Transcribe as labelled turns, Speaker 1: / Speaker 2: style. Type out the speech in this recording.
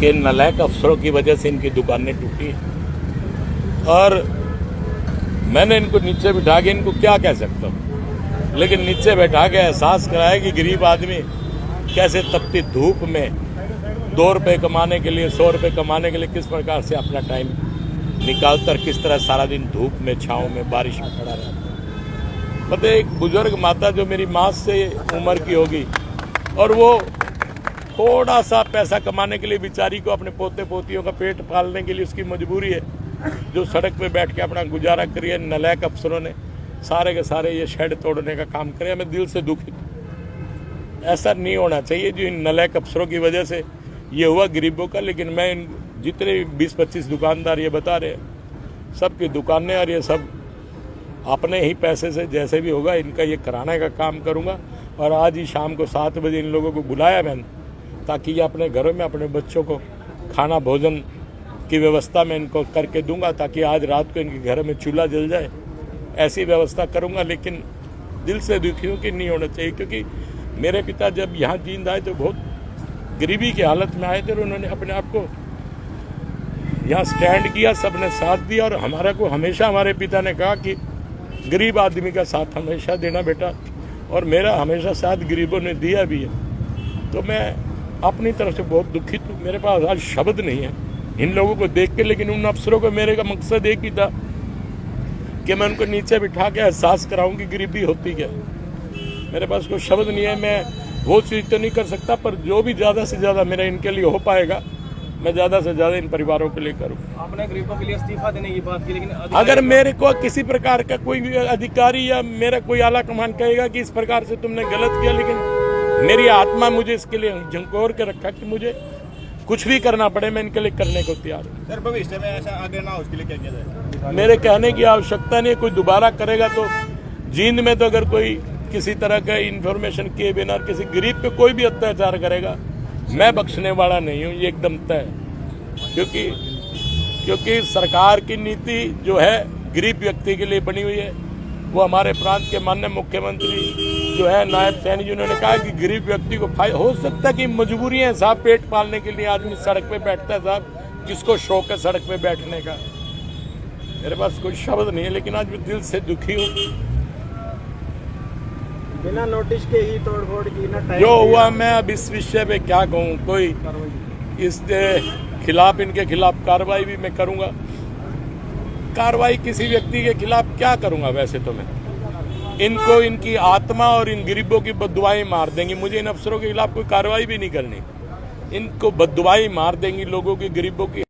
Speaker 1: कि नालायक अफसरों की वजह से इनकी दुकानें टूटी और मैंने इनको नीचे बिठा के इनको क्या कह सकता हूँ, लेकिन नीचे बैठा के एहसास कराया कि गरीब आदमी कैसे तपती धूप में 2 रुपये कमाने के लिए 100 रुपये कमाने के लिए किस प्रकार से अपना टाइम निकालकर किस तरह सारा दिन धूप में छाँव में बारिश में खड़ा रहता है। मतलब एक बुजुर्ग माता जो मेरी माँ से उम्र की होगी और वो थोड़ा सा पैसा कमाने के लिए बेचारी को अपने पोते पोतियों का पेट पालने के लिए उसकी मजबूरी है, जो सड़क पे बैठ के अपना गुजारा करिए। नालायक अफसरों ने सारे के सारे ये शेड तोड़ने का काम करे। मैं दिल से दुखित हूँ, ऐसा नहीं होना चाहिए जो इन नालायक अफसरों की वजह से ये हुआ गरीबों का। लेकिन मैं इन जितने 20-25 दुकानदार ये बता रहे हैं, सबकी दुकानें और ये सब अपने ही पैसे से जैसे भी होगा इनका ये कराने का काम करूँगा। और आज ही शाम को 7 बजे इन लोगों को बुलाया मैंने, ताकि ये अपने घरों में अपने बच्चों को खाना भोजन की व्यवस्था मैं इनको करके दूंगा, ताकि आज रात को इनके घर में चूल्हा जल जाए, ऐसी व्यवस्था करूंगा। लेकिन दिल से दुखी हूँ कि नहीं होना चाहिए, क्योंकि मेरे पिता जब यहाँ जींद आए तो बहुत गरीबी की हालत में आए थे और उन्होंने अपने आप को यहाँ स्टैंड किया, सबने साथ दिया। और हमारा को हमेशा हमारे पिता ने कहा कि गरीब आदमी का साथ हमेशा देना बेटा, और मेरा हमेशा साथ गरीबों ने दिया भी है। तो मैं अपनी तरफ से बहुत दुखित हूँ, मेरे पास आज शब्द नहीं है इन लोगों को देख के। लेकिन उन अफसरों को मेरे का मकसद एक ही था कि मैं उनको नीचे बिठा के एहसास कराऊं कि गरीबी होती क्या। मेरे पास कोई शब्द नहीं है, मैं वो चीज़ तो नहीं कर सकता, पर जो भी ज़्यादा से ज़्यादा मेरा इनके लिए हो पाएगा मैं ज़्यादा से ज़्यादा इन परिवारों के लिए करूँ।
Speaker 2: आपने गरीबों के लिए इस्तीफा देने की बात की, लेकिन
Speaker 1: अगर मेरे को किसी प्रकार का कोई भी अधिकारी या मेरा कोई आला कमान कहेगा कि इस प्रकार से तुमने गलत किया, लेकिन मेरी आत्मा मुझे इसके लिए झंकोर के रखा कि मुझे कुछ भी करना पड़े मैं इनके लिए करने को तैयार हूँ।
Speaker 2: सर भविष्य में ऐसा आगे ना हो उसके लिए क्या किया जाए?
Speaker 1: मेरे कहने की आवश्यकता नहीं है, कोई दोबारा करेगा तो जींद में तो अगर कोई किसी तरह का इन्फॉर्मेशन किए बिना किसी गरीब पे कोई भी अत्याचार करेगा, मैं बख्शने वाला नहीं हूँ, ये एकदम तय है। क्योंकि सरकार की नीति जो है गरीब व्यक्ति के लिए बनी हुई है। वो हमारे प्रांत के माननीय मुख्यमंत्री जो है नायब सैनी जी, उन्होंने कहा कि गरीब व्यक्ति को हो सकता है कि मजबूरियां हैं साहब, पेट पालने के लिए आदमी सड़क पे बैठता है साहब, किसको शौक है सड़क पे बैठने का। मेरे पास कोई शब्द नहीं है, लेकिन आज मैं दिल से दुखी हूँ।
Speaker 2: बिना नोटिस के ही तोड़फोड़ की ना टाइम
Speaker 1: जो हुआ मैं अब इस विषय पे क्या कहूँ, कोई इसके खिलाफ इनके खिलाफ कार्रवाई भी मैं करूँगा। कार्रवाई किसी व्यक्ति के खिलाफ क्या करूँगा, वैसे तो मैं इनको इनकी आत्मा और इन गरीबों की बददुआएं मार देंगी। मुझे इन अफसरों के खिलाफ कोई कार्रवाई भी नहीं करनी, इनको बददुआएं मार देंगी लोगों की, गरीबों की।